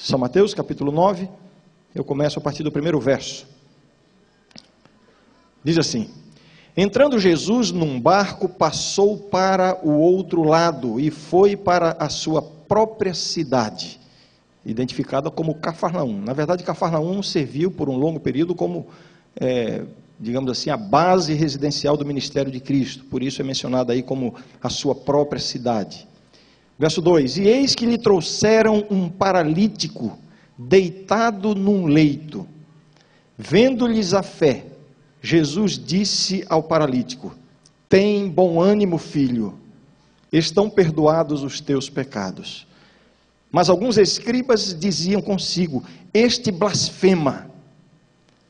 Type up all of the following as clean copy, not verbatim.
São Mateus, capítulo 9, eu começo a partir do primeiro verso. Diz assim: entrando Jesus num barco, passou para o outro lado e foi para a sua própria cidade, identificada como Cafarnaum. Na verdade, Cafarnaum serviu por um longo período como, digamos assim, a base residencial do ministério de Cristo. Por isso é mencionada aí como a sua própria cidade. Verso 2: e eis que lhe trouxeram um paralítico deitado num leito. Vendo-lhes a fé, Jesus disse ao paralítico: tem bom ânimo, filho, estão perdoados os teus pecados. Mas alguns escribas diziam consigo: este blasfema.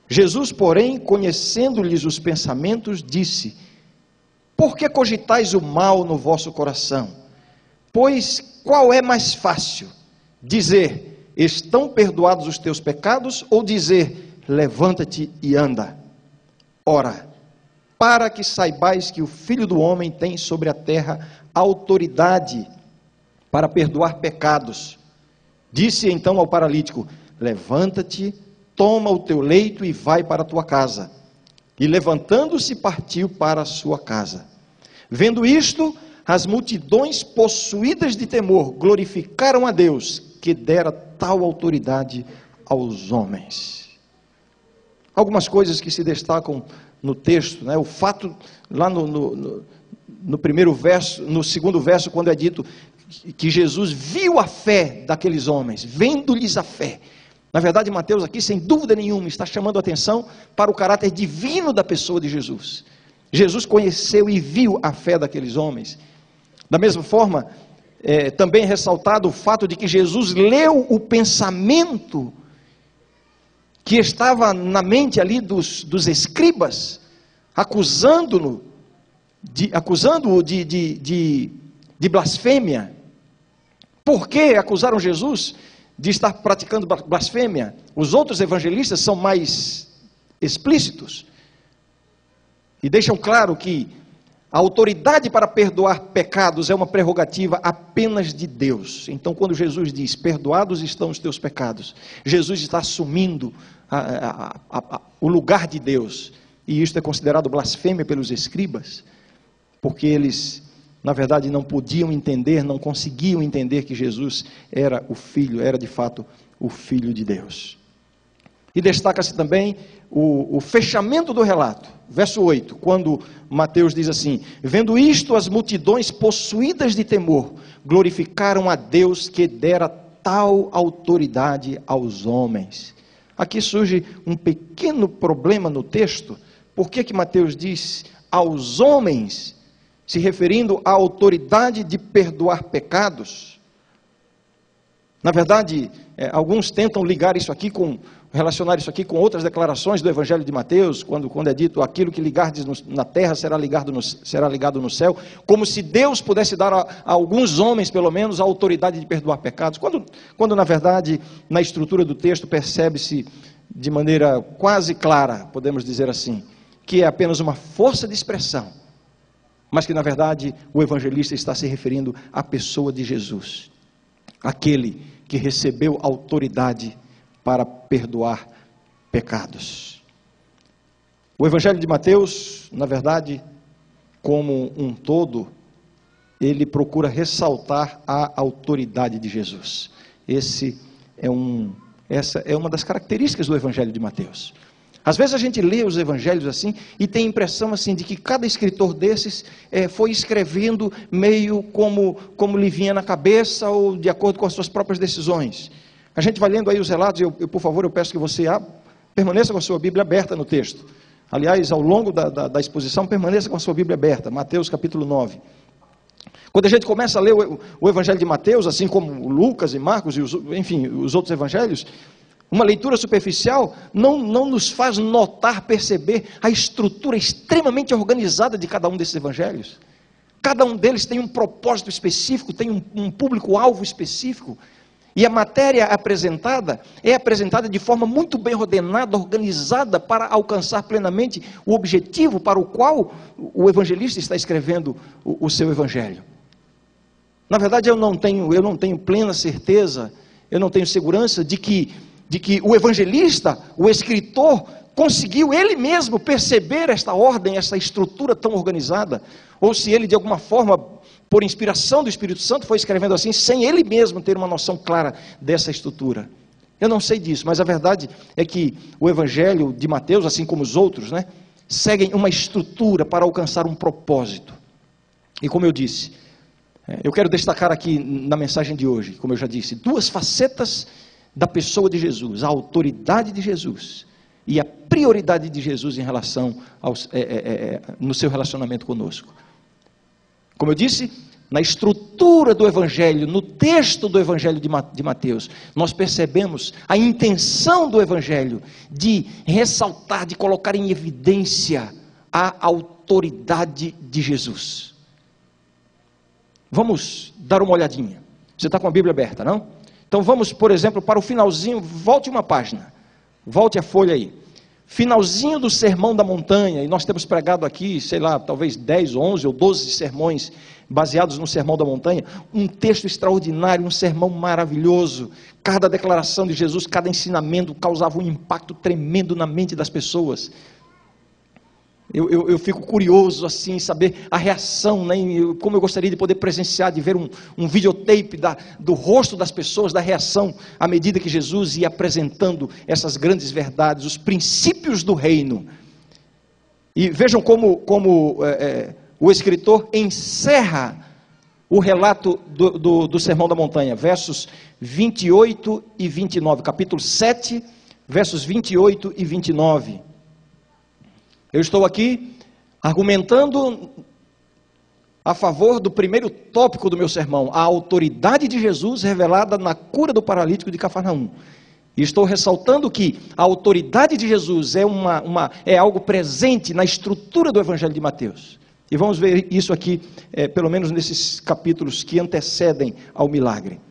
Jesus, porém, conhecendo-lhes os pensamentos, disse: por que cogitais o mal no vosso coração? Pois qual é mais fácil? Dizer: estão perdoados os teus pecados, ou dizer: levanta-te e anda? Ora, para que saibais que o Filho do Homem tem sobre a terra autoridade para perdoar pecados, disse então ao paralítico: levanta-te, toma o teu leito e vai para a tua casa. E levantando-se, partiu para a sua casa. Vendo isto, as multidões, possuídas de temor, glorificaram a Deus, que dera tal autoridade aos homens. Algumas coisas que se destacam no texto, né? O fato, lá no primeiro verso, no segundo verso, quando é dito que Jesus viu a fé daqueles homens, vendo-lhes a fé. Na verdade, Mateus aqui, sem dúvida nenhuma, está chamando a atenção para o caráter divino da pessoa de Jesus. Jesus conheceu e viu a fé daqueles homens. Da mesma forma, também é ressaltado o fato de que Jesus leu o pensamento que estava na mente ali dos escribas, acusando-o de blasfêmia. Por que acusaram Jesus de estar praticando blasfêmia? Os outros evangelistas são mais explícitos e deixam claro que a autoridade para perdoar pecados é uma prerrogativa apenas de Deus. Então, quando Jesus diz: perdoados estão os teus pecados, Jesus está assumindo o lugar de Deus. E isto é considerado blasfêmia pelos escribas, porque eles, na verdade, não podiam entender, não conseguiam entender que Jesus era o Filho, era de fato o Filho de Deus. E destaca-se também o fechamento do relato, verso 8, quando Mateus diz assim: vendo isto, as multidões, possuídas de temor, glorificaram a Deus, que dera tal autoridade aos homens. Aqui surge um pequeno problema no texto. Por que Mateus diz aos homens, se referindo à autoridade de perdoar pecados? Na verdade, alguns tentam ligar isso aqui relacionar isso aqui com outras declarações do Evangelho de Mateus, quando é dito: aquilo que ligardes na terra será ligado no céu, como se Deus pudesse dar a alguns homens, pelo menos, a autoridade de perdoar pecados, quando na verdade, na estrutura do texto, percebe-se de maneira quase clara, podemos dizer assim, que é apenas uma força de expressão, mas que na verdade o evangelista está se referindo à pessoa de Jesus, aquele que recebeu autoridade para perdoar pecados. O Evangelho de Mateus, na verdade, como um todo, ele procura ressaltar a autoridade de Jesus. Essa é uma das características do Evangelho de Mateus. Às vezes a gente lê os evangelhos assim e tem a impressão assim de que cada escritor desses foi escrevendo meio como lhe vinha na cabeça ou de acordo com as suas próprias decisões. A gente vai lendo aí os relatos, por favor, eu peço que você permaneça com a sua Bíblia aberta no texto. Aliás, ao longo da exposição, permaneça com a sua Bíblia aberta, Mateus capítulo 9. Quando a gente começa a ler o Evangelho de Mateus, assim como Lucas e Marcos e os outros evangelhos, uma leitura superficial não nos faz notar, perceber a estrutura extremamente organizada de cada um desses evangelhos. Cada um deles tem um propósito específico, tem um público-alvo específico. E a matéria apresentada é apresentada de forma muito bem ordenada, organizada, para alcançar plenamente o objetivo para o qual o evangelista está escrevendo o seu evangelho. Na verdade, eu não tenho plena certeza Eu não tenho segurança de que o evangelista, o escritor, conseguiu ele mesmo perceber esta ordem, essa estrutura tão organizada, ou se ele de alguma forma, por inspiração do Espírito Santo, foi escrevendo assim, sem ele mesmo ter uma noção clara dessa estrutura. Eu não sei disso, mas a verdade é que o Evangelho de Mateus, assim como os outros, seguem uma estrutura para alcançar um propósito. E como eu disse, eu quero destacar aqui na mensagem de hoje, como eu já disse, duas facetas da pessoa de Jesus: a autoridade de Jesus e a prioridade de Jesus em relação no seu relacionamento conosco. Como eu disse, na estrutura do Evangelho, no texto do Evangelho de Mateus, nós percebemos a intenção do Evangelho de ressaltar, de colocar em evidência a autoridade de Jesus. Vamos dar uma olhadinha. Você está com a Bíblia aberta, não? Então vamos, por exemplo, para o finalzinho, volte uma página, volte a folha aí. Finalzinho do Sermão da Montanha, e nós temos pregado aqui, sei lá, talvez 10, 11 ou 12 sermões baseados no Sermão da Montanha, um texto extraordinário, um sermão maravilhoso. Cada declaração de Jesus, cada ensinamento causava um impacto tremendo na mente das pessoas. Eu fico curioso assim, saber a reação, como eu gostaria de poder presenciar, de ver um videotape do rosto das pessoas, da reação, à medida que Jesus ia apresentando essas grandes verdades, os princípios do reino. E vejam como o escritor encerra o relato do Sermão da Montanha, versos 28 e 29, capítulo 7, versos 28 e 29. Eu estou aqui argumentando a favor do primeiro tópico do meu sermão, a autoridade de Jesus revelada na cura do paralítico de Cafarnaum. E estou ressaltando que a autoridade de Jesus é algo presente na estrutura do Evangelho de Mateus. E vamos ver isso aqui, pelo menos nesses capítulos que antecedem ao milagre.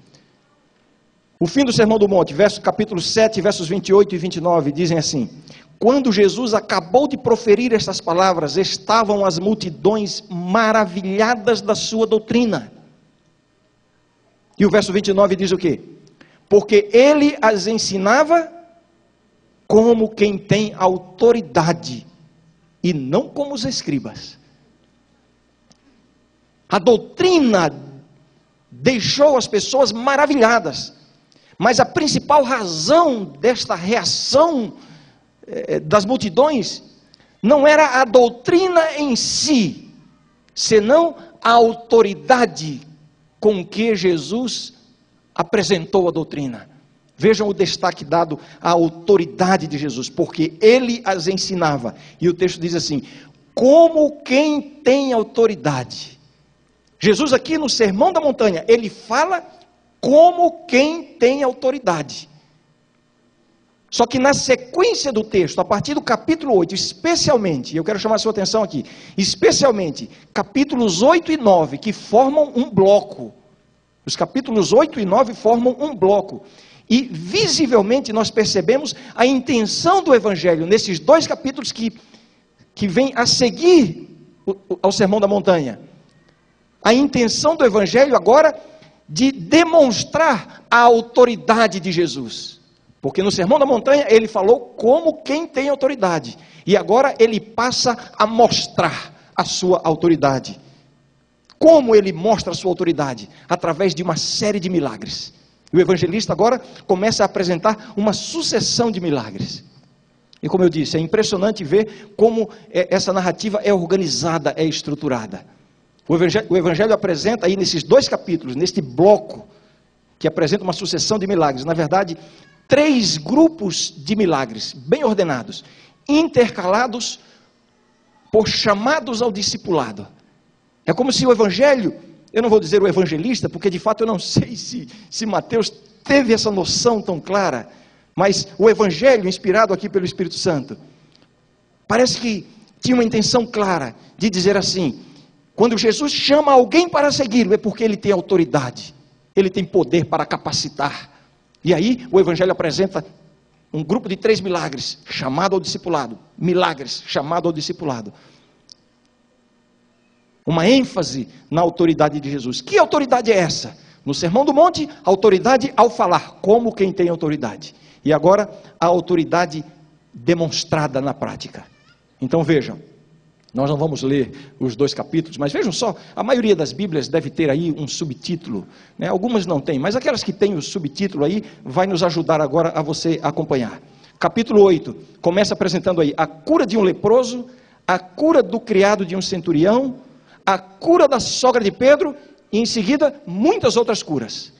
O fim do Sermão do Monte, capítulo 7, versos 28 e 29, dizem assim: quando Jesus acabou de proferir estas palavras, estavam as multidões maravilhadas da sua doutrina. E o verso 29 diz o quê? Porque ele as ensinava como quem tem autoridade, e não como os escribas. A doutrina deixou as pessoas maravilhadas, mas a principal razão desta reação das multidões não era a doutrina em si, senão a autoridade com que Jesus apresentou a doutrina. Vejam o destaque dado à autoridade de Jesus, porque ele as ensinava, e o texto diz assim: como quem tem autoridade. Jesus aqui no Sermão da Montanha, ele fala como quem tem autoridade. Só que na sequência do texto, a partir do capítulo 8, especialmente, eu quero chamar a sua atenção aqui, especialmente capítulos 8 e 9, que formam um bloco. Os capítulos 8 e 9 formam um bloco. E visivelmente nós percebemos a intenção do Evangelho nesses dois capítulos que vêm a seguir ao Sermão da Montanha. A intenção do Evangelho agora de demonstrar a autoridade de Jesus. Porque no Sermão da Montanha ele falou como quem tem autoridade. E agora ele passa a mostrar a sua autoridade. Como ele mostra a sua autoridade? Através de uma série de milagres. E o evangelista agora começa a apresentar uma sucessão de milagres. E como eu disse, é impressionante ver como essa narrativa é organizada, é estruturada. O evangelho apresenta aí nesses dois capítulos, neste bloco, que apresenta uma sucessão de milagres, na verdade, 3 grupos de milagres, bem ordenados, intercalados por chamados ao discipulado. É como se o evangelho, eu não vou dizer o evangelista, porque de fato eu não sei se Mateus teve essa noção tão clara, mas o evangelho inspirado aqui pelo Espírito Santo, parece que tinha uma intenção clara de dizer assim: quando Jesus chama alguém para segui-lo, é porque ele tem autoridade, ele tem poder para capacitar. E aí o evangelho apresenta um grupo de 3 milagres, chamado ao discipulado. Milagres, chamado ao discipulado. Uma ênfase na autoridade de Jesus. Que autoridade é essa? No Sermão do Monte, autoridade ao falar, como quem tem autoridade. E agora, a autoridade demonstrada na prática. Então vejam, nós não vamos ler os 2 capítulos, mas vejam só, a maioria das Bíblias deve ter aí um subtítulo, né? Algumas não tem, mas aquelas que têm o subtítulo aí, vai nos ajudar agora a você acompanhar. Capítulo 8, começa apresentando aí a cura de um leproso, a cura do criado de um centurião, a cura da sogra de Pedro, e em seguida, muitas outras curas.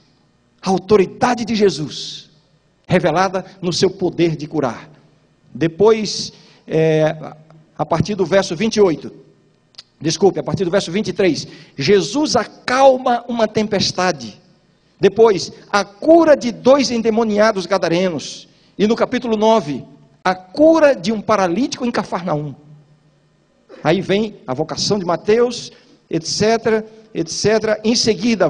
A autoridade de Jesus, revelada no seu poder de curar. Depois, a partir do verso 28, a partir do verso 23, Jesus acalma uma tempestade. Depois, a cura de 2 endemoniados gadarenos. E no capítulo 9, a cura de um paralítico em Cafarnaum. Aí vem a vocação de Mateus, etc. Em seguida,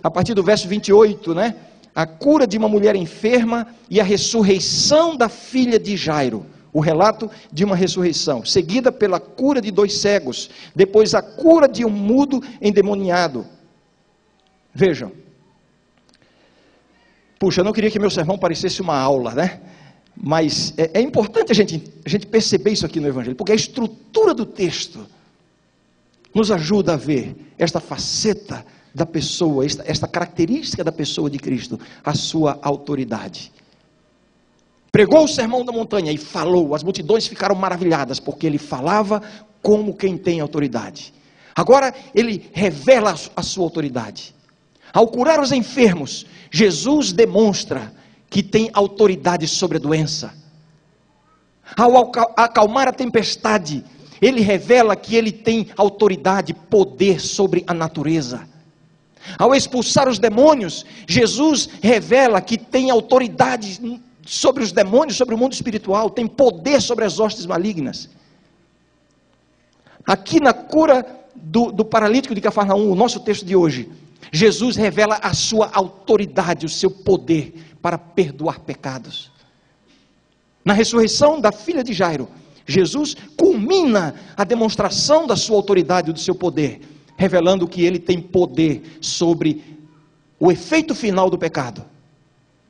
a partir do verso 28, né? A cura de uma mulher enferma e a ressurreição da filha de Jairo. O relato de uma ressurreição, seguida pela cura de 2 cegos, depois a cura de um mudo endemoniado. Vejam. Puxa, eu não queria que meu sermão parecesse uma aula, né? Mas é importante a gente perceber isso aqui no Evangelho, porque a estrutura do texto nos ajuda a ver esta faceta da pessoa, esta característica da pessoa de Cristo, a sua autoridade. Pregou o sermão da montanha e falou, as multidões ficaram maravilhadas, porque ele falava como quem tem autoridade. Agora ele revela a sua autoridade. Ao curar os enfermos, Jesus demonstra que tem autoridade sobre a doença. Ao acalmar a tempestade, ele revela que ele tem autoridade, poder sobre a natureza. Ao expulsar os demônios, Jesus revela que tem autoridade sobre os demônios, sobre o mundo espiritual, tem poder sobre as hostes malignas. Aqui na cura do paralítico de Cafarnaum, o nosso texto de hoje, Jesus revela a sua autoridade, o seu poder para perdoar pecados. Na ressurreição da filha de Jairo, Jesus culmina a demonstração da sua autoridade e do seu poder, revelando que ele tem poder sobre o efeito final do pecado,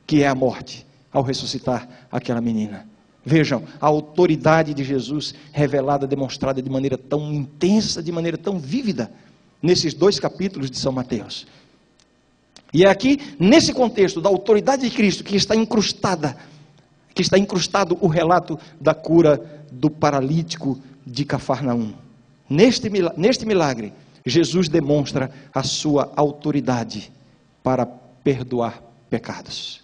que é a morte, ao ressuscitar aquela menina. Vejam, a autoridade de Jesus revelada, demonstrada de maneira tão intensa, de maneira tão vívida, nesses 2 capítulos de São Mateus. E é aqui, nesse contexto da autoridade de Cristo, que está incrustado o relato da cura do paralítico de Cafarnaum. Neste milagre, Jesus demonstra a sua autoridade para perdoar pecados.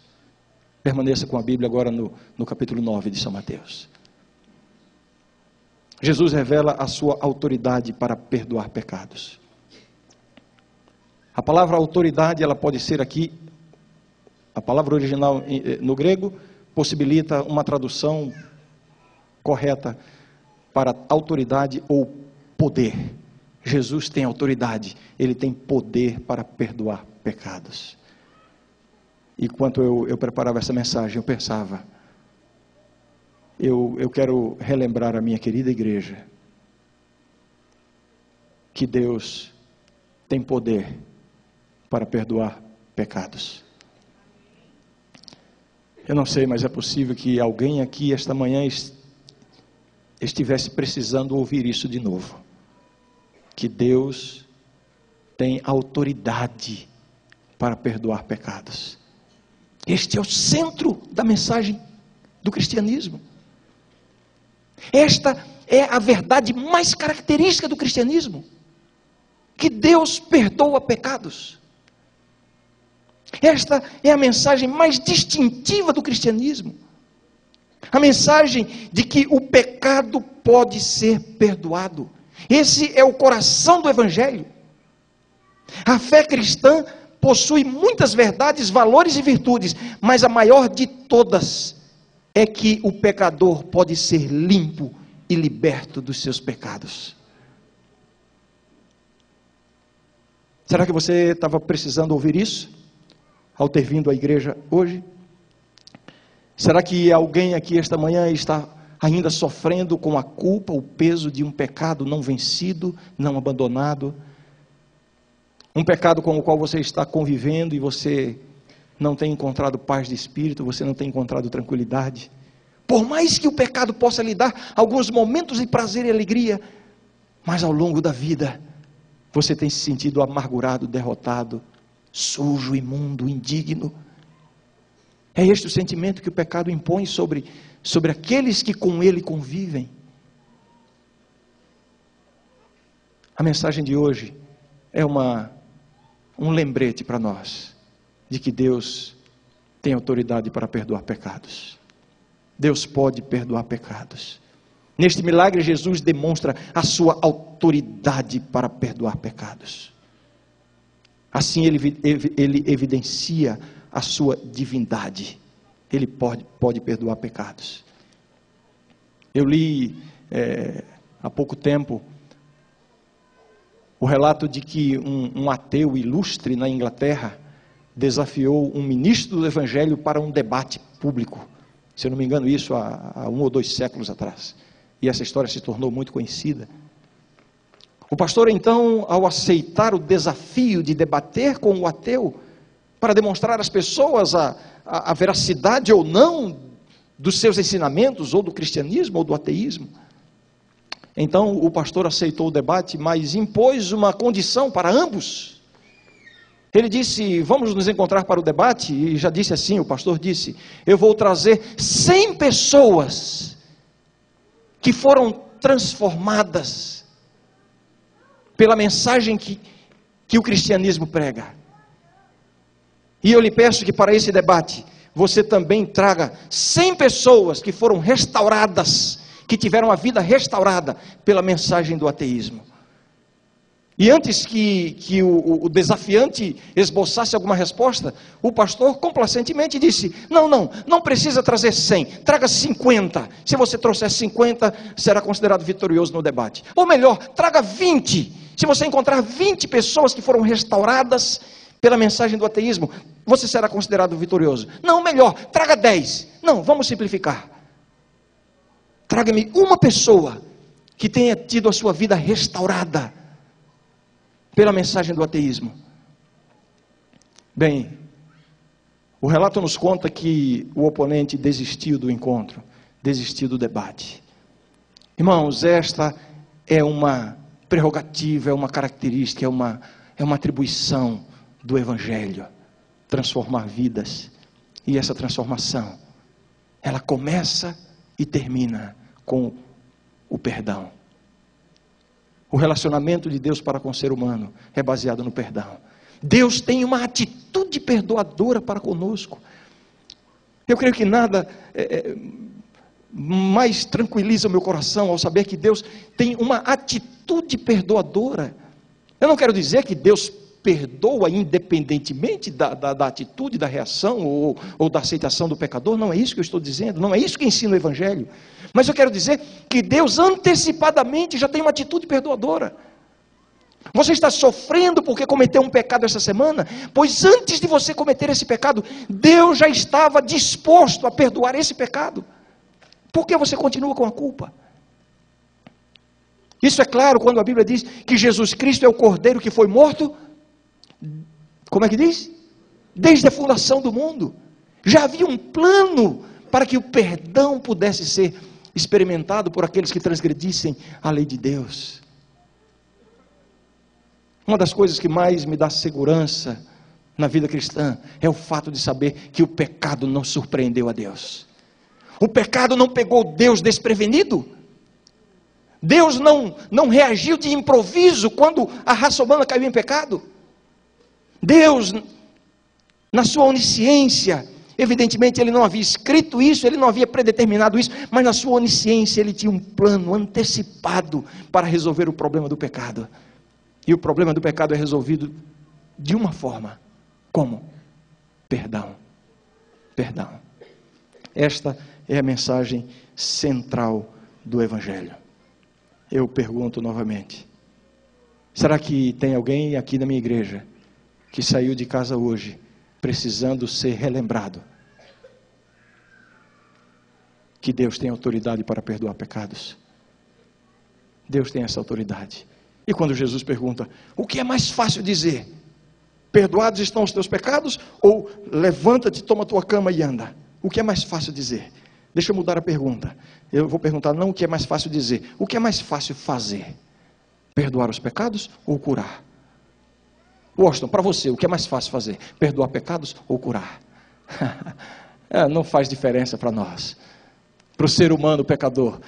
Permaneça com a Bíblia agora no capítulo 9 de São Mateus. Jesus revela a sua autoridade para perdoar pecados. A palavra autoridade, ela pode ser aqui, a palavra original no grego, possibilita uma tradução correta para autoridade ou poder. Jesus tem autoridade, ele tem poder para perdoar pecados. E enquanto eu preparava essa mensagem, eu pensava, eu quero relembrar a minha querida igreja, que Deus tem poder para perdoar pecados. Eu não sei, mas é possível que alguém aqui esta manhã estivesse precisando ouvir isso de novo. Que Deus tem autoridade para perdoar pecados. Este é o centro da mensagem do cristianismo. Esta é a verdade mais característica do cristianismo. Que Deus perdoa pecados. Esta é a mensagem mais distintiva do cristianismo. A mensagem de que o pecado pode ser perdoado. Esse é o coração do Evangelho. A fé cristã possui muitas verdades, valores e virtudes, mas a maior de todas é que o pecador pode ser limpo e liberto dos seus pecados. Será que você estava precisando ouvir isso ao ter vindo à igreja hoje? Será que alguém aqui esta manhã está ainda sofrendo com a culpa, o peso de um pecado não vencido, não abandonado? Um pecado com o qual você está convivendo e você não tem encontrado paz de espírito, você não tem encontrado tranquilidade. Por mais que o pecado possa lhe dar alguns momentos de prazer e alegria, mas ao longo da vida, você tem se sentido amargurado, derrotado, sujo, imundo, indigno. É este o sentimento que o pecado impõe sobre aqueles que com ele convivem. A mensagem de hoje é um lembrete para nós, de que Deus tem autoridade para perdoar pecados. Deus pode perdoar pecados. Neste milagre, Jesus demonstra a sua autoridade para perdoar pecados. Assim, ele evidencia a sua divindade. Ele pode perdoar pecados. Eu li há pouco tempo o relato de que um ateu ilustre na Inglaterra desafiou um ministro do Evangelho para um debate público. Se eu não me engano, isso há 1 ou 2 séculos atrás. E essa história se tornou muito conhecida. O pastor, então, ao aceitar o desafio de debater com o ateu, para demonstrar às pessoas a veracidade ou não dos seus ensinamentos, ou do cristianismo, ou do ateísmo, então o pastor aceitou o debate, mas impôs uma condição para ambos. Ele disse: vamos nos encontrar para o debate, e já disse assim, o pastor disse: eu vou trazer 100 pessoas que foram transformadas pela mensagem que o cristianismo prega. E eu lhe peço que para esse debate, você também traga 100 pessoas que foram restauradas, que tiveram a vida restaurada pela mensagem do ateísmo. E antes que o desafiante esboçasse alguma resposta, o pastor complacentemente disse: não precisa trazer 100, traga 50. Se você trouxer 50, será considerado vitorioso no debate. Ou melhor, traga 20. Se você encontrar 20 pessoas que foram restauradas pela mensagem do ateísmo, você será considerado vitorioso. Não, melhor, traga 10. Não, vamos simplificar. Traga-me uma pessoa que tenha tido a sua vida restaurada pela mensagem do ateísmo. Bem, o relato nos conta que o oponente desistiu do encontro, desistiu do debate. Irmãos, esta é uma prerrogativa, é uma característica, é uma atribuição do Evangelho, transformar vidas. E essa transformação, ela começa e termina com o perdão. O relacionamento de Deus para com o ser humano é baseado no perdão. Deus tem uma atitude perdoadora para conosco. Eu creio que nada mais tranquiliza o meu coração ao saber que Deus tem uma atitude perdoadora. Eu não quero dizer que Deus perdoa independentemente da atitude, da reação ou da aceitação do pecador. Não é isso que eu estou dizendo, não é isso que ensina o Evangelho. Mas eu quero dizer que Deus antecipadamente já tem uma atitude perdoadora. Você está sofrendo porque cometeu um pecado essa semana? Pois antes de você cometer esse pecado, Deus já estava disposto a perdoar esse pecado. Por que você continua com a culpa? Isso é claro quando a Bíblia diz que Jesus Cristo é o Cordeiro que foi morto. Como é que diz? Desde a fundação do mundo. Já havia um plano para que o perdão pudesse ser experimentado por aqueles que transgredissem a lei de Deus. Uma das coisas que mais me dá segurança na vida cristã é o fato de saber que o pecado não surpreendeu a Deus. O pecado não pegou Deus desprevenido. Deus não reagiu de improviso quando a raça humana caiu em pecado. Deus, na sua onisciência, evidentemente ele não havia escrito isso, ele não havia predeterminado isso, mas na sua onisciência ele tinha um plano antecipado para resolver o problema do pecado. E o problema do pecado é resolvido de uma forma. Como? Perdão. Perdão. Esta é a mensagem central do Evangelho. Eu pergunto novamente: será que tem alguém aqui na minha igreja que saiu de casa hoje precisando ser relembrado que Deus tem autoridade para perdoar pecados? Deus tem essa autoridade. E quando Jesus pergunta: o que é mais fácil dizer? perdoados estão os teus pecados, ou levanta-te, toma a tua cama e anda? O que é mais fácil dizer? Deixa eu mudar a pergunta. Eu vou perguntar não o que é mais fácil dizer, o que é mais fácil fazer? Perdoar os pecados ou curar? Washington, para você, o que é mais fácil fazer? Perdoar pecados ou curar? Não faz diferença para nós. Para o ser humano pecador,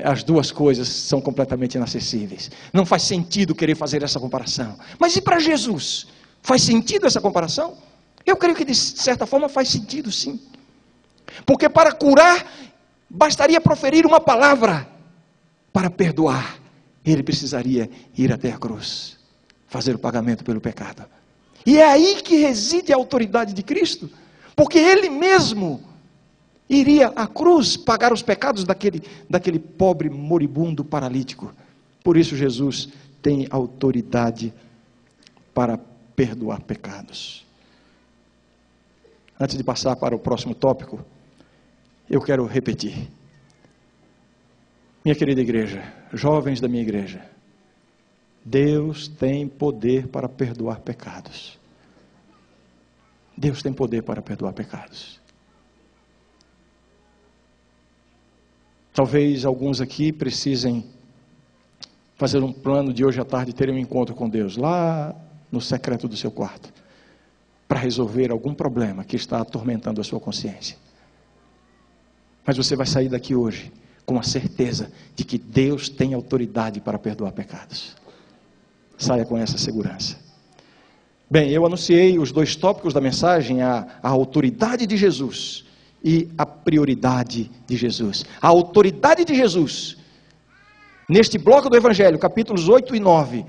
as duas coisas são completamente inacessíveis. Não faz sentido querer fazer essa comparação. Mas e para Jesus? Faz sentido essa comparação? Eu creio que de certa forma faz sentido, sim. Porque para curar, bastaria proferir uma palavra. Para perdoar, ele precisaria ir até a cruz, fazer o pagamento pelo pecado. E é aí que reside a autoridade de Cristo, porque ele mesmo iria à cruz pagar os pecados daquele pobre moribundo paralítico. Por isso Jesus tem autoridade para perdoar pecados. Antes de passar para o próximo tópico, eu quero repetir. Minha querida igreja, jovens da minha igreja, Deus tem poder para perdoar pecados. Deus tem poder para perdoar pecados. Talvez alguns aqui precisem fazer um plano de hoje à tarde terem um encontro com Deus, lá no secreto do seu quarto, para resolver algum problema que está atormentando a sua consciência. Mas você vai sair daqui hoje com a certeza de que Deus tem autoridade para perdoar pecados. Saia com essa segurança. Bem, eu anunciei os dois tópicos da mensagem, a autoridade de Jesus e a prioridade de Jesus. A autoridade de Jesus, neste bloco do Evangelho, capítulos 8 e 9,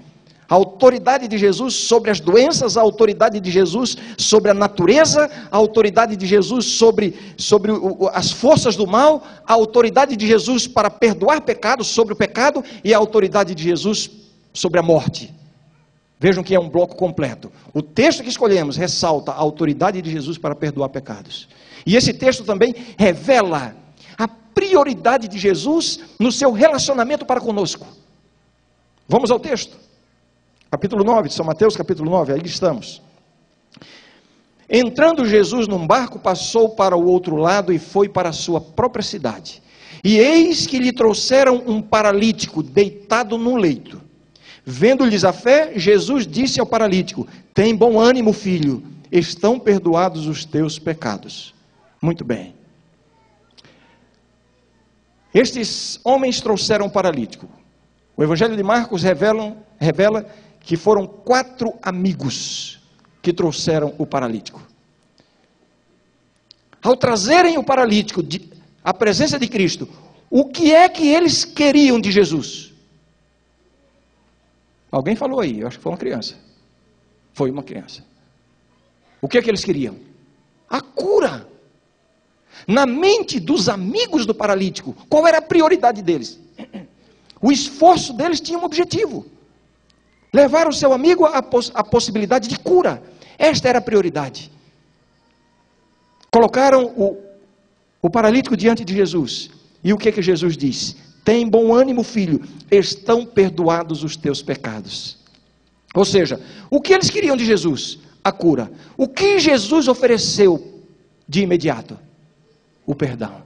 a autoridade de Jesus sobre as doenças, a autoridade de Jesus sobre a natureza, a autoridade de Jesus sobre as forças do mal, a autoridade de Jesus para perdoar pecados, sobre o pecado, e a autoridade de Jesus sobre a morte. Vejam que é um bloco completo. O texto que escolhemos ressalta a autoridade de Jesus para perdoar pecados. E esse texto também revela a prioridade de Jesus no seu relacionamento para conosco. Vamos ao texto. Capítulo 9 de São Mateus, capítulo 9, aí estamos. Entrando Jesus num barco, passou para o outro lado e foi para a sua própria cidade. E eis que lhe trouxeram um paralítico deitado num leito. Vendo-lhes a fé, Jesus disse ao paralítico: tem bom ânimo, filho, estão perdoados os teus pecados. Muito bem. Estes homens trouxeram um paralítico. O Evangelho de Marcos revela que foram 4 amigos que trouxeram o paralítico. Ao trazerem o paralítico à presença de Cristo, o que é que eles queriam de Jesus? Alguém falou aí, eu acho que foi uma criança. Foi uma criança. O que é que eles queriam? A cura. Na mente dos amigos do paralítico, qual era a prioridade deles? O esforço deles tinha um objetivo: levar o seu amigo à possibilidade de cura. Esta era a prioridade. Colocaram o paralítico diante de Jesus. E o que é que Jesus disse? Tem bom ânimo, filho, estão perdoados os teus pecados. Ou seja, o que eles queriam de Jesus? A cura. O que Jesus ofereceu de imediato? O perdão.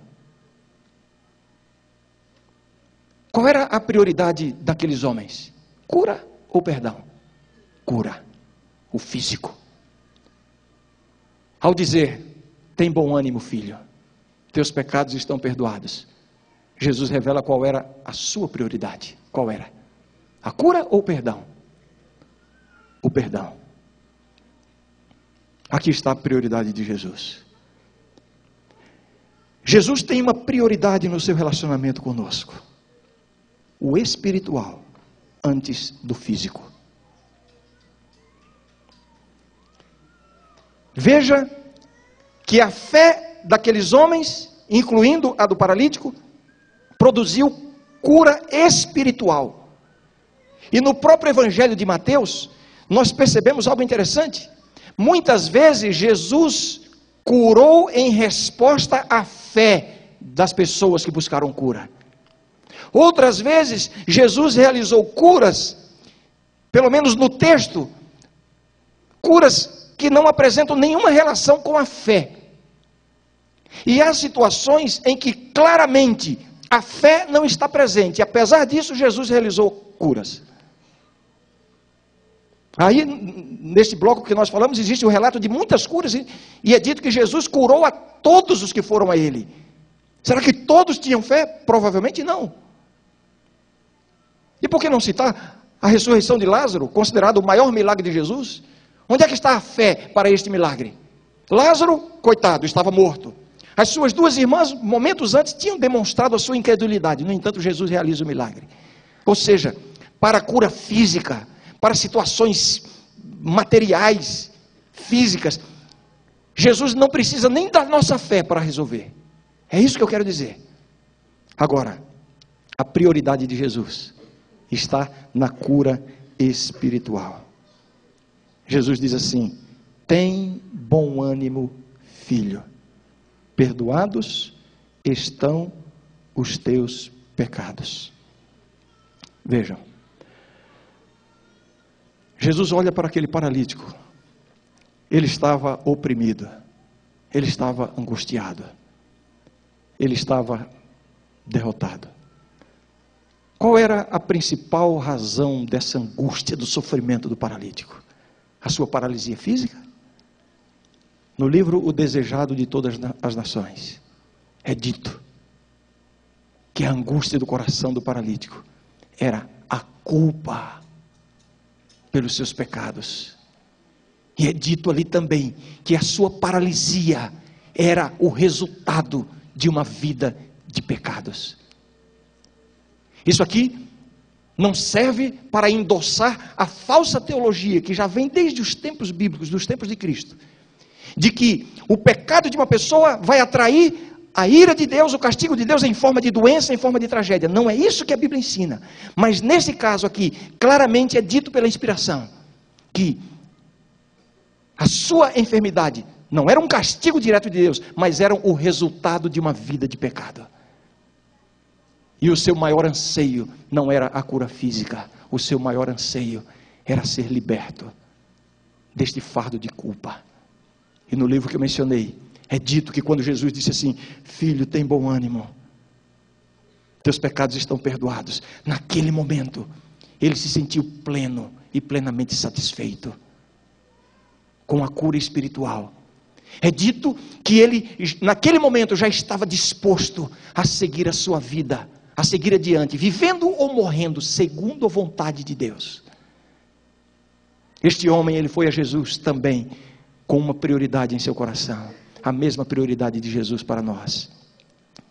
Qual era a prioridade daqueles homens? Cura ou perdão? Cura. O físico. Ao dizer, tem bom ânimo, filho, teus pecados estão perdoados, Jesus revela qual era a sua prioridade. Qual era? A cura ou o perdão? O perdão. Aqui está a prioridade de Jesus. Jesus tem uma prioridade no seu relacionamento conosco: o espiritual antes do físico. Veja que a fé daqueles homens, incluindo a do paralítico, produziu cura espiritual. E no próprio Evangelho de Mateus, nós percebemos algo interessante. Muitas vezes Jesus curou em resposta à fé das pessoas que buscaram cura. Outras vezes, Jesus realizou curas, pelo menos no texto, curas que não apresentam nenhuma relação com a fé. E há situações em que claramente a fé não está presente. E apesar disso, Jesus realizou curas. Aí, neste bloco que nós falamos, existe o relato de muitas curas, e é dito que Jesus curou a todos os que foram a ele. Será que todos tinham fé? Provavelmente não. E por que não citar a ressurreição de Lázaro, considerado o maior milagre de Jesus? Onde é que está a fé para este milagre? Lázaro, coitado, estava morto. As suas duas irmãs, momentos antes, tinham demonstrado a sua incredulidade. No entanto, Jesus realiza o milagre. Ou seja, para a cura física, para situações materiais, físicas, Jesus não precisa nem da nossa fé para resolver. É isso que eu quero dizer. Agora, a prioridade de Jesus está na cura espiritual. Jesus diz assim: tem bom ânimo, filho. Perdoados estão os teus pecados. Vejam. Jesus olha para aquele paralítico. Ele estava oprimido. Ele estava angustiado. Ele estava derrotado. Qual era a principal razão dessa angústia, do sofrimento do paralítico? A sua paralisia física? No livro O Desejado de Todas as Nações, é dito que a angústia do coração do paralítico era a culpa pelos seus pecados. E é dito ali também que a sua paralisia era o resultado de uma vida de pecados. Isso aqui não serve para endossar a falsa teologia que já vem desde os tempos bíblicos, dos tempos de Cristo, de que o pecado de uma pessoa vai atrair a ira de Deus, o castigo de Deus em forma de doença, em forma de tragédia. Não é isso que a Bíblia ensina. Mas nesse caso aqui, claramente é dito pela inspiração que a sua enfermidade não era um castigo direto de Deus, mas era o resultado de uma vida de pecado. E o seu maior anseio não era a cura física, o seu maior anseio era ser liberto deste fardo de culpa. E no livro que eu mencionei, é dito que quando Jesus disse assim: filho, tem bom ânimo, teus pecados estão perdoados. Naquele momento, ele se sentiu pleno e plenamente satisfeito com a cura espiritual. É dito que ele, naquele momento, já estava disposto a seguir a sua vida, a seguir adiante, vivendo ou morrendo, segundo a vontade de Deus. Este homem, ele foi a Jesus também, com uma prioridade em seu coração, a mesma prioridade de Jesus para nós,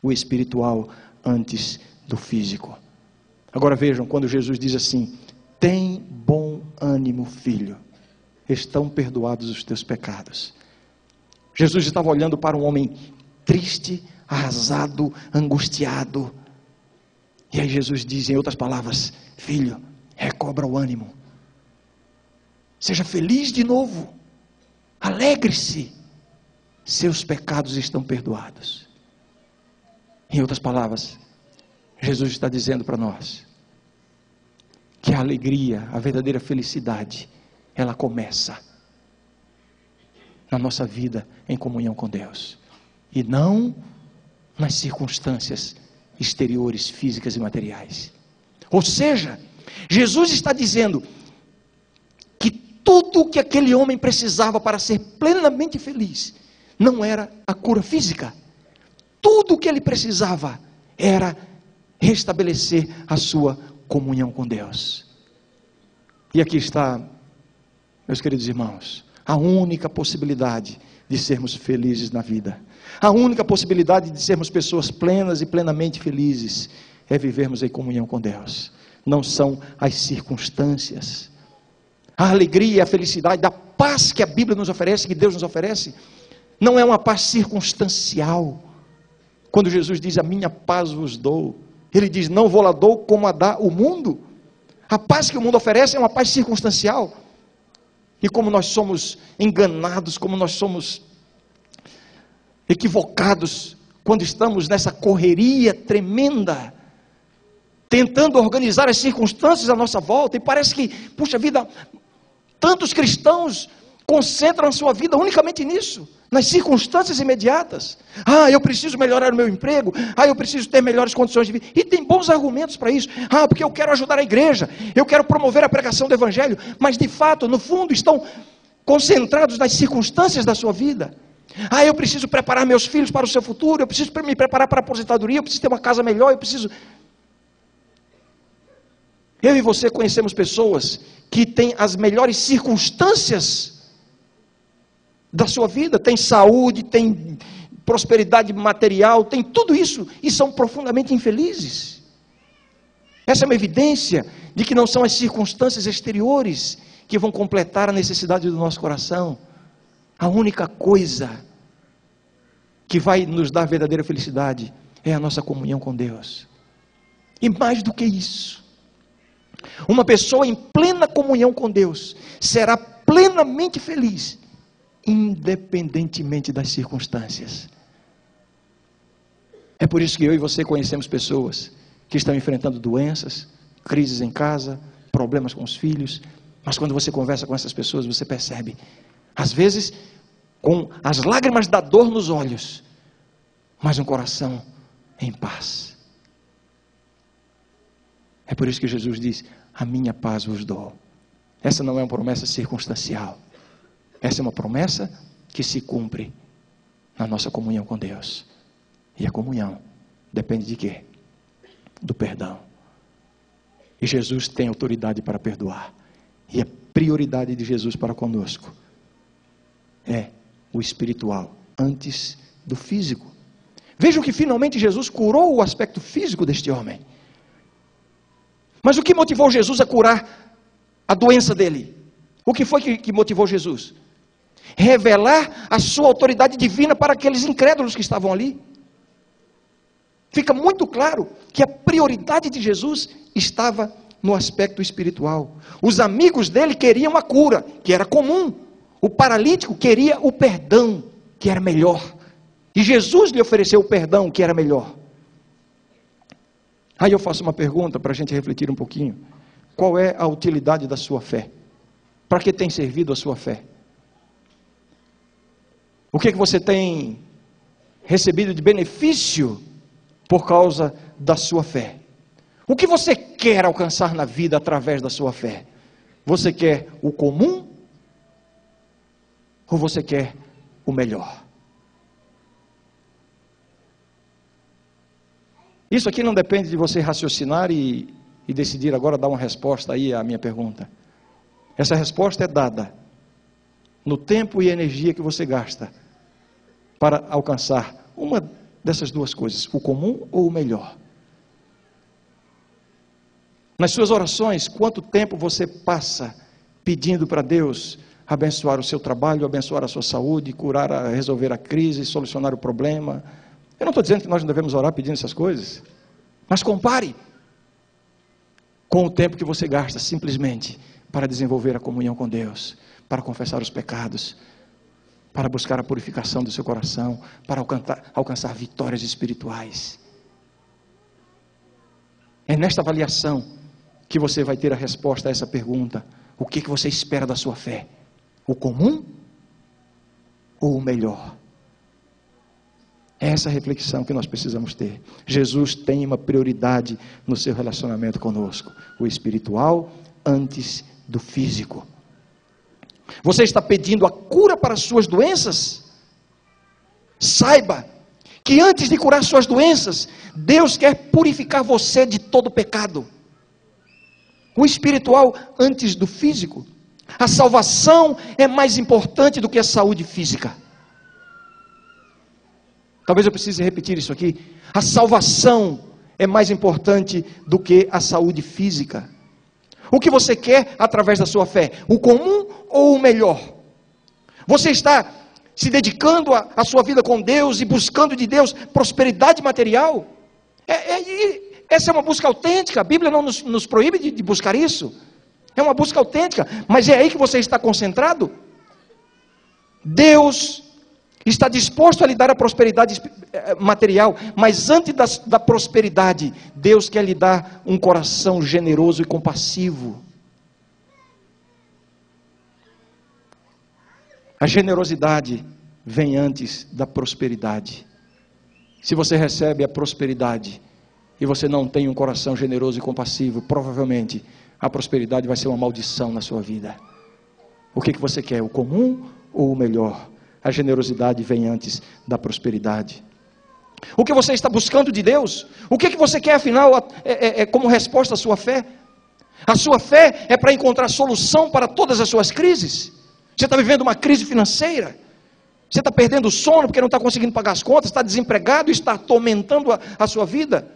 o espiritual antes do físico. Agora vejam, quando Jesus diz assim: tem bom ânimo, filho, estão perdoados os teus pecados. Jesus estava olhando para um homem triste, arrasado, angustiado. E aí Jesus diz, em outras palavras: filho, recobra o ânimo, seja feliz de novo, alegre-se, seus pecados estão perdoados. Em outras palavras, Jesus está dizendo para nós que a alegria, a verdadeira felicidade, ela começa na nossa vida em comunhão com Deus, e não nas circunstâncias exteriores, físicas e materiais. Ou seja, Jesus está dizendo que tudo o que aquele homem precisava para ser plenamente feliz não era a cura física. Tudo o que ele precisava era restabelecer a sua comunhão com Deus. E aqui está, meus queridos irmãos, a única possibilidade de sermos felizes na vida, a única possibilidade de sermos pessoas plenas e plenamente felizes, é vivermos em comunhão com Deus. Não são as circunstâncias. A alegria, a felicidade, a paz que a Bíblia nos oferece, que Deus nos oferece, não é uma paz circunstancial. Quando Jesus diz: a minha paz vos dou, ele diz: não vou lá dou como a dá o mundo. A paz que o mundo oferece é uma paz circunstancial. E como nós somos enganados, como nós somos equivocados, quando estamos nessa correria tremenda, tentando organizar as circunstâncias à nossa volta, e parece que, puxa vida, tantos cristãos concentram a sua vida unicamente nisso, nas circunstâncias imediatas. Eu preciso melhorar o meu emprego. Eu preciso ter melhores condições de vida. E tem bons argumentos para isso. Porque eu quero ajudar a igreja, eu quero promover a pregação do evangelho. Mas de fato, no fundo, estão concentrados nas circunstâncias da sua vida. Eu preciso preparar meus filhos para o seu futuro, eu preciso me preparar para a aposentadoria, eu preciso ter uma casa melhor, Eu e você conhecemos pessoas que têm as melhores circunstâncias da sua vida, tem saúde, tem prosperidade material, tem tudo isso, e são profundamente infelizes. Essa é uma evidência de que não são as circunstâncias exteriores que vão completar a necessidade do nosso coração. A única coisa que vai nos dar verdadeira felicidade é a nossa comunhão com Deus. E mais do que isso, uma pessoa em plena comunhão com Deus será plenamente feliz, independentemente das circunstâncias. É por isso que eu e você conhecemos pessoas que estão enfrentando doenças, crises em casa, problemas com os filhos, mas quando você conversa com essas pessoas, você percebe, às vezes, com as lágrimas da dor nos olhos, mas um coração em paz. É por isso que Jesus diz: a minha paz vos dou. Essa não é uma promessa circunstancial. Essa é uma promessa que se cumpre na nossa comunhão com Deus. E a comunhão depende de quê? Do perdão. E Jesus tem autoridade para perdoar. E a prioridade de Jesus para conosco é o espiritual antes do físico. Vejam que finalmente Jesus curou o aspecto físico deste homem. Mas o que motivou Jesus a curar a doença dele? O que foi que motivou Jesus? Revelar a sua autoridade divina para aqueles incrédulos que estavam ali. Fica muito claro que a prioridade de Jesus estava no aspecto espiritual. Os amigos dele queriam a cura, que era comum. O paralítico queria o perdão, que era melhor. E Jesus lhe ofereceu o perdão, que era melhor. Aí eu faço uma pergunta para a gente refletir um pouquinho. Qual é a utilidade da sua fé? Para que tem servido a sua fé? O que você tem recebido de benefício por causa da sua fé? O que você quer alcançar na vida através da sua fé? Você quer o comum? Ou você quer o melhor? Isso aqui não depende de você raciocinar e decidir agora dar uma resposta aí à minha pergunta. Essa resposta é dada no tempo e energia que você gasta para alcançar uma dessas duas coisas, o comum ou o melhor. Nas suas orações, quanto tempo você passa pedindo para Deus abençoar o seu trabalho, abençoar a sua saúde, curar, resolver a crise, solucionar o problema? Eu não estou dizendo que nós não devemos orar pedindo essas coisas, mas compare com o tempo que você gasta simplesmente para desenvolver a comunhão com Deus, para confessar os pecados, para buscar a purificação do seu coração, para alcançar vitórias espirituais. É nesta avaliação que você vai ter a resposta a essa pergunta: o que você espera da sua fé? O comum ou o melhor? É essa reflexão que nós precisamos ter. Jesus tem uma prioridade no seu relacionamento conosco: o espiritual antes do físico. Você está pedindo a cura para as suas doenças? Saiba que antes de curar suas doenças, Deus quer purificar você de todo pecado. O espiritual antes do físico. A salvação é mais importante do que a saúde física. Talvez eu precise repetir isso aqui. A salvação é mais importante do que a saúde física. O que você quer através da sua fé? O comum ou o melhor? Você está se dedicando a sua vida com Deus e buscando de Deus prosperidade material? Essa é uma busca autêntica. A Bíblia não nos proíbe de buscar isso. É uma busca autêntica. Mas é aí que você está concentrado? Deus está disposto a lhe dar a prosperidade material, mas antes da prosperidade, Deus quer lhe dar um coração generoso e compassivo. A generosidade vem antes da prosperidade. Se você recebe a prosperidade e você não tem um coração generoso e compassivo, provavelmente a prosperidade vai ser uma maldição na sua vida. O que você quer? O comum ou o melhor? A generosidade vem antes da prosperidade. O que você está buscando de Deus? O que você quer, afinal, como resposta à sua fé? A sua fé é para encontrar solução para todas as suas crises. Você está vivendo uma crise financeira, você está perdendo o sono porque não está conseguindo pagar as contas, está desempregado e está atormentando a sua vida.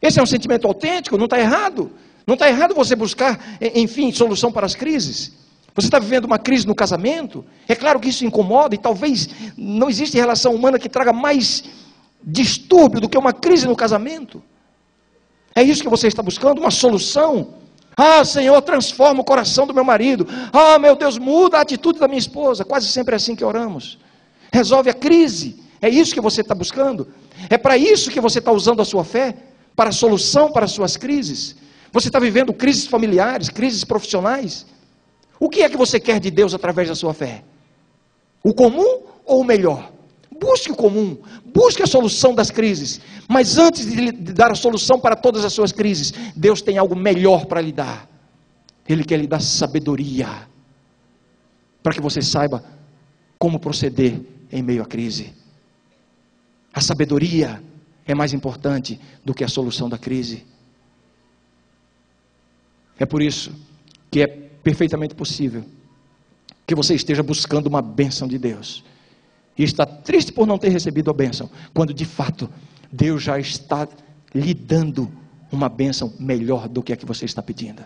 Esse é um sentimento autêntico, não está errado. Não está errado você buscar, enfim, solução para as crises. Você está vivendo uma crise no casamento, é claro que isso incomoda, e talvez não existe relação humana que traga mais distúrbio do que uma crise no casamento. É isso que você está buscando, uma solução. Ah, Senhor, transforma o coração do meu marido. Ah, meu Deus, muda a atitude da minha esposa. Quase sempre é assim que oramos. Resolve a crise. É isso que você está buscando. É para isso que você está usando a sua fé, para a solução para as suas crises. Você está vivendo crises familiares, crises profissionais. O que é que você quer de Deus através da sua fé? O comum ou o melhor? Busque o comum, busque a solução das crises, mas antes de dar a solução para todas as suas crises, Deus tem algo melhor para lhe dar. Ele quer lhe dar sabedoria, para que você saiba como proceder em meio à crise. A sabedoria é mais importante do que a solução da crise. É por isso que é perfeitamente possível que você esteja buscando uma bênção de Deus e está triste por não ter recebido a bênção, quando de fato Deus já está lhe dando uma bênção melhor do que a que você está pedindo.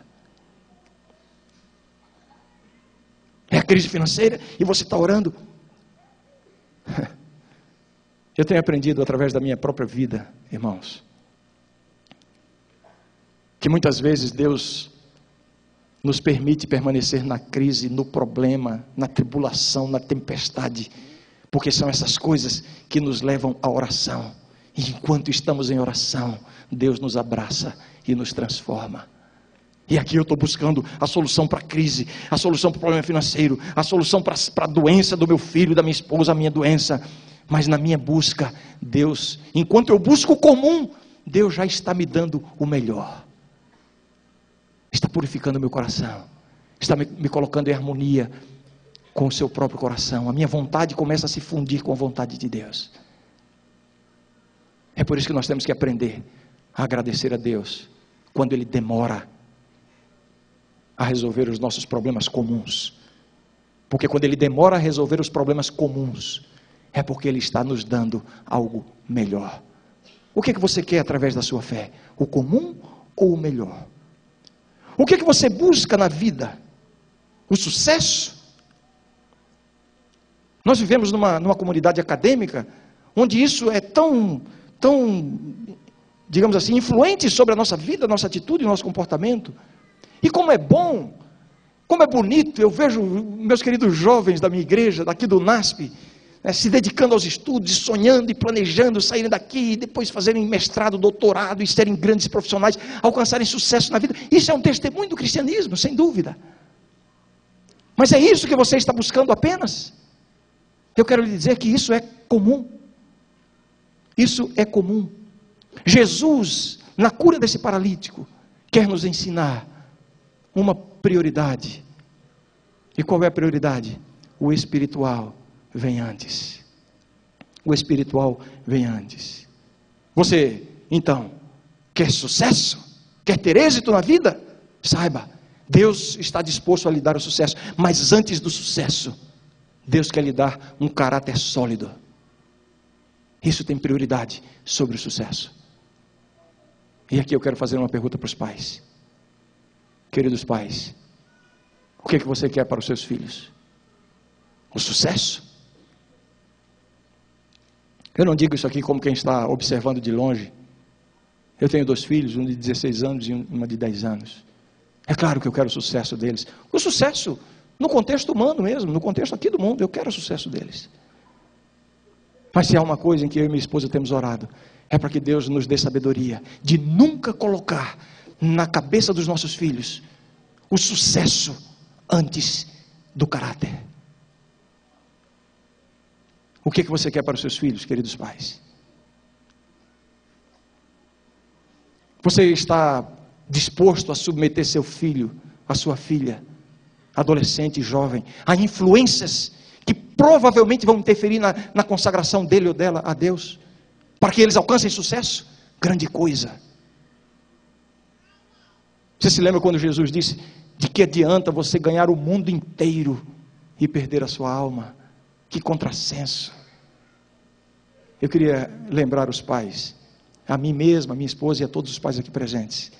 É a crise financeira e você está orando. Eu tenho aprendido através da minha própria vida, irmãos, que muitas vezes Deus nos permite permanecer na crise, no problema, na tribulação, na tempestade, porque são essas coisas que nos levam à oração. E enquanto estamos em oração, Deus nos abraça e nos transforma. E aqui eu estou buscando a solução para a crise, a solução para o problema financeiro, a solução para a doença do meu filho, da minha esposa, a minha doença. Mas na minha busca, Deus, enquanto eu busco o comum, Deus já está me dando o melhor. Está purificando o meu coração, está me colocando em harmonia com o seu próprio coração. A minha vontade começa a se fundir com a vontade de Deus. É por isso que nós temos que aprender a agradecer a Deus quando Ele demora a resolver os nossos problemas comuns. Porque quando Ele demora a resolver os problemas comuns, é porque Ele está nos dando algo melhor. O que você quer através da sua fé? O comum ou o melhor? O que você busca na vida? O sucesso? Nós vivemos numa comunidade acadêmica, onde isso é tão, digamos assim, influente sobre a nossa vida, a nossa atitude e o nosso comportamento. E como é bom, como é bonito, eu vejo meus queridos jovens da minha igreja, daqui do NASP, se dedicando aos estudos, sonhando e planejando, saírem daqui e depois fazerem mestrado, doutorado e serem grandes profissionais, alcançarem sucesso na vida. Isso é um testemunho do cristianismo, sem dúvida. Mas é isso que você está buscando apenas? Eu quero lhe dizer que isso é comum. Isso é comum. Jesus, na cura desse paralítico, quer nos ensinar uma prioridade. E qual é a prioridade? O espiritual vem antes. O espiritual vem antes. Você, então, quer sucesso? Quer ter êxito na vida? Saiba, Deus está disposto a lhe dar o sucesso. Mas antes do sucesso, Deus quer lhe dar um caráter sólido. Isso tem prioridade sobre o sucesso. E aqui eu quero fazer uma pergunta para os pais. Queridos pais, o que você quer para os seus filhos? O sucesso? Eu não digo isso aqui como quem está observando de longe. Eu tenho 2 filhos, um de 16 anos e uma de 10 anos. É claro que eu quero o sucesso deles. O sucesso no contexto humano mesmo, no contexto aqui do mundo, eu quero o sucesso deles. Mas se há uma coisa em que eu e minha esposa temos orado, é para que Deus nos dê sabedoria de nunca colocar na cabeça dos nossos filhos o sucesso antes do caráter. O que você quer para os seus filhos, queridos pais? Você está disposto a submeter seu filho, a sua filha, adolescente e jovem, a influências que provavelmente vão interferir na consagração dele ou dela a Deus, para que eles alcancem sucesso? Grande coisa. Você se lembra quando Jesus disse: de que adianta você ganhar o mundo inteiro e perder a sua alma? Que contrassenso. Eu queria lembrar os pais, a mim mesmo, a minha esposa e a todos os pais aqui presentes: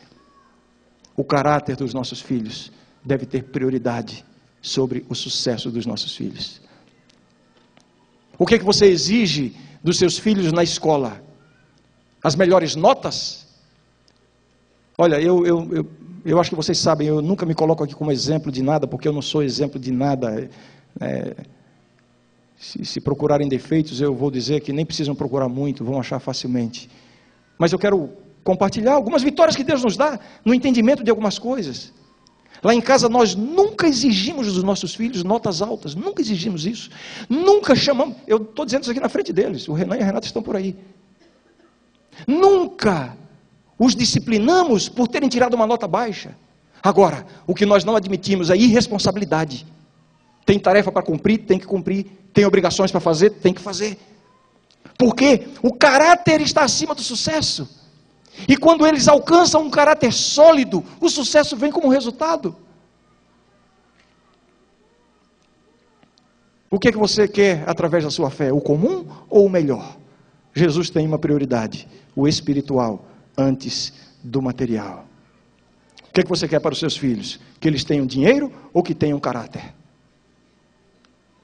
o caráter dos nossos filhos deve ter prioridade sobre o sucesso dos nossos filhos. O que você exige dos seus filhos na escola? As melhores notas? Olha, eu acho que vocês sabem, eu nunca me coloco aqui como exemplo de nada, porque eu não sou exemplo de nada. Se procurarem defeitos, eu vou dizer que nem precisam procurar muito, vão achar facilmente. Mas eu quero compartilhar algumas vitórias que Deus nos dá no entendimento de algumas coisas. Lá em casa nós nunca exigimos dos nossos filhos notas altas, nunca exigimos isso, nunca chamamos, eu estou dizendo isso aqui na frente deles, o Renan e a Renata estão por aí, nunca os disciplinamos por terem tirado uma nota baixa. Agora, o que nós não admitimos é irresponsabilidade. Tem tarefa para cumprir, tem que cumprir, tem obrigações para fazer, tem que fazer, porque o caráter está acima do sucesso. E quando eles alcançam um caráter sólido, o sucesso vem como resultado. O que você quer através da sua fé? O comum ou o melhor? Jesus tem uma prioridade: o espiritual antes do material. O que você quer para os seus filhos? Que eles tenham dinheiro ou que tenham caráter?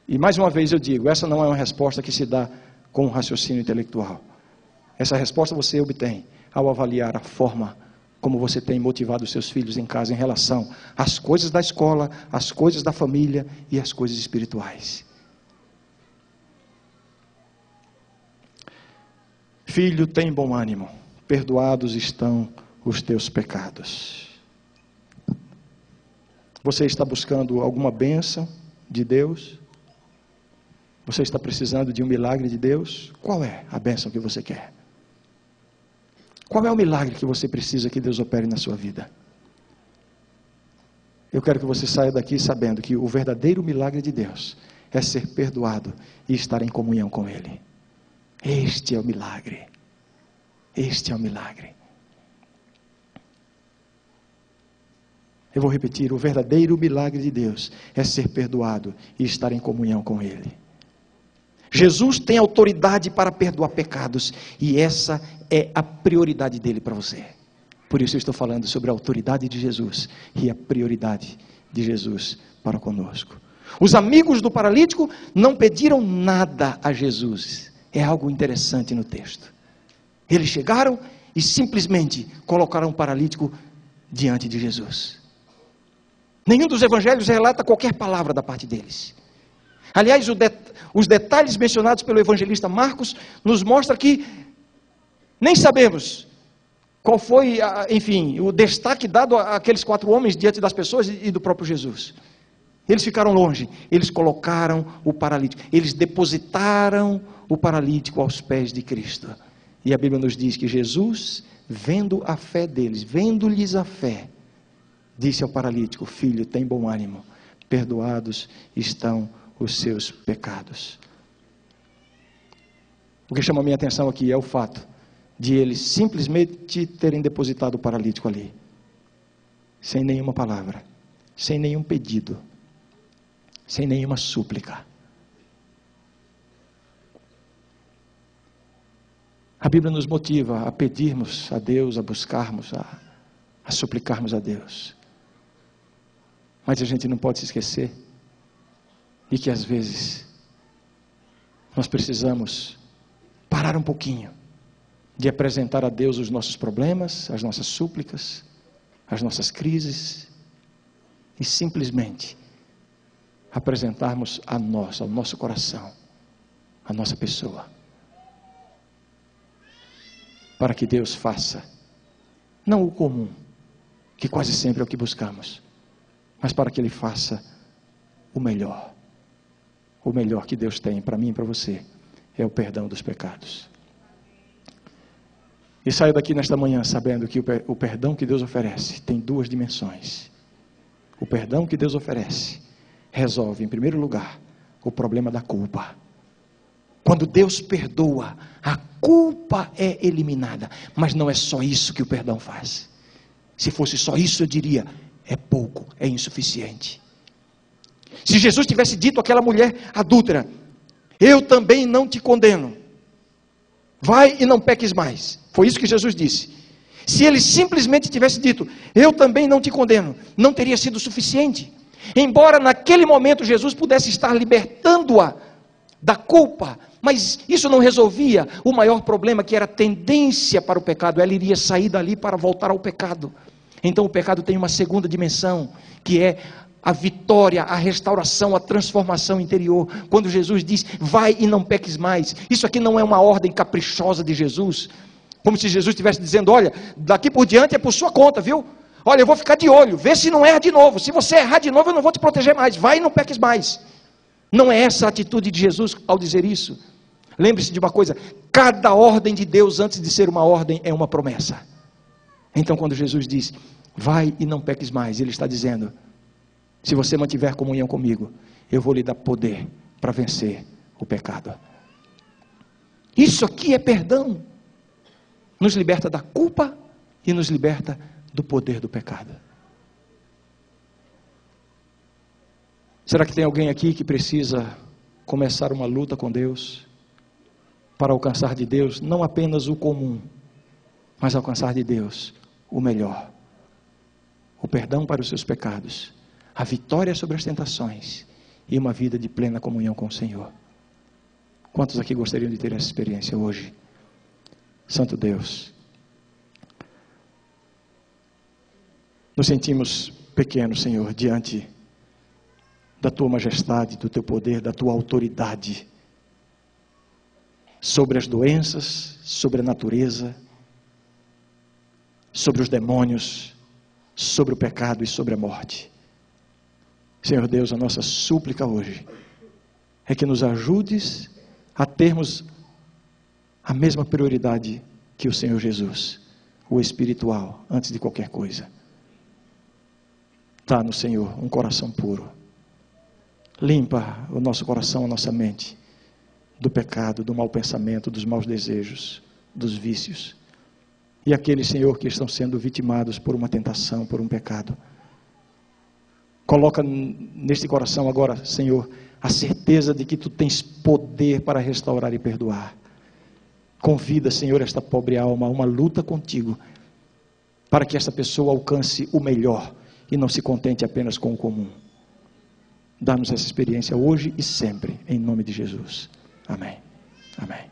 E mais uma vez eu digo, essa não é uma resposta que se dá com um raciocínio intelectual. Essa resposta você obtém ao avaliar a forma como você tem motivado os seus filhos em casa em relação às coisas da escola, às coisas da família e às coisas espirituais. Filho, tem bom ânimo, perdoados estão os teus pecados. Você está buscando alguma bênção de Deus? Você está precisando de um milagre de Deus? Qual é a bênção que você quer? Qual é o milagre que você precisa que Deus opere na sua vida? Eu quero que você saia daqui sabendo que o verdadeiro milagre de Deus é ser perdoado e estar em comunhão com Ele. Este é o milagre. Este é o milagre. Eu vou repetir, o verdadeiro milagre de Deus é ser perdoado e estar em comunhão com Ele. Jesus tem autoridade para perdoar pecados, e essa é a prioridade dele para você. Por isso eu estou falando sobre a autoridade de Jesus e a prioridade de Jesus para conosco. Os amigos do paralítico não pediram nada a Jesus. É algo interessante no texto. Eles chegaram e simplesmente colocaram o paralítico diante de Jesus. Nenhum dos evangelhos relata qualquer palavra da parte deles. Aliás, os detalhes mencionados pelo evangelista Marcos nos mostram que nem sabemos qual foi, enfim, o destaque dado àqueles 4 homens diante das pessoas e do próprio Jesus. Eles ficaram longe, eles colocaram o paralítico, eles depositaram o paralítico aos pés de Cristo. E a Bíblia nos diz que Jesus, vendo a fé deles, vendo-lhes a fé, disse ao paralítico: filho, tem bom ânimo, perdoados estão os seus pecados. O que chama a minha atenção aqui é o fato de eles simplesmente terem depositado o paralítico ali, sem nenhuma palavra, sem nenhum pedido, sem nenhuma súplica. A Bíblia nos motiva a pedirmos a Deus, a buscarmos, a suplicarmos a Deus. Mas a gente não pode se esquecer e que às vezes nós precisamos parar um pouquinho de apresentar a Deus os nossos problemas, as nossas súplicas, as nossas crises, e simplesmente apresentarmos a nós, ao nosso coração, a nossa pessoa, para que Deus faça, não o comum, que quase sempre é o que buscamos, mas para que Ele faça o melhor que Deus tem para mim e para você, é o perdão dos pecados. E saio daqui nesta manhã sabendo que o perdão que Deus oferece tem duas dimensões. O perdão que Deus oferece resolve, em primeiro lugar, o problema da culpa. Quando Deus perdoa, a culpa é eliminada. Mas não é só isso que o perdão faz. Se fosse só isso, eu diria, é pouco, é insuficiente. Se Jesus tivesse dito àquela mulher adúltera, eu também não te condeno, vai e não peques mais. Foi isso que Jesus disse. Se ele simplesmente tivesse dito, eu também não te condeno, não teria sido suficiente. Embora naquele momento Jesus pudesse estar libertando-a da culpa, mas isso não resolvia o maior problema, que era a tendência para o pecado. Ela iria sair dali para voltar ao pecado. Então o pecado tem uma segunda dimensão, que é a vitória, a restauração, a transformação interior. Quando Jesus diz, vai e não peques mais, isso aqui não é uma ordem caprichosa de Jesus, como se Jesus estivesse dizendo, olha, daqui por diante é por sua conta, viu? Olha, eu vou ficar de olho, vê se não erra de novo, se você errar de novo eu não vou te proteger mais, vai e não peques mais. Não é essa a atitude de Jesus ao dizer isso. Lembre-se de uma coisa, cada ordem de Deus antes de ser uma ordem é uma promessa. Então quando Jesus diz, vai e não peques mais, ele está dizendo, se você mantiver comunhão comigo, eu vou lhe dar poder para vencer o pecado. Isso aqui é perdão. Nos liberta da culpa e nos liberta do poder do pecado. Será que tem alguém aqui que precisa começar uma luta com Deus para alcançar de Deus não apenas o comum, mas alcançar de Deus o melhor? O perdão para os seus pecados, a vitória sobre as tentações e uma vida de plena comunhão com o Senhor. Quantos aqui gostariam de ter essa experiência hoje? Santo Deus, nos sentimos pequenos, Senhor, diante da Tua majestade, do Teu poder, da Tua autoridade sobre as doenças, sobre a natureza, sobre os demônios, sobre o pecado e sobre a morte. Senhor Deus, a nossa súplica hoje é que nos ajudes a termos a mesma prioridade que o Senhor Jesus, o espiritual, antes de qualquer coisa. Dá no Senhor um coração puro. Limpa o nosso coração, a nossa mente, do pecado, do mau pensamento, dos maus desejos, dos vícios. E aqueles, Senhor, que estão sendo vitimados por uma tentação, por um pecado. Coloca neste coração agora, Senhor, a certeza de que Tu tens poder para restaurar e perdoar. Convida, Senhor, esta pobre alma a uma luta contigo, para que esta pessoa alcance o melhor e não se contente apenas com o comum. Dá-nos essa experiência hoje e sempre, em nome de Jesus. Amém. Amém.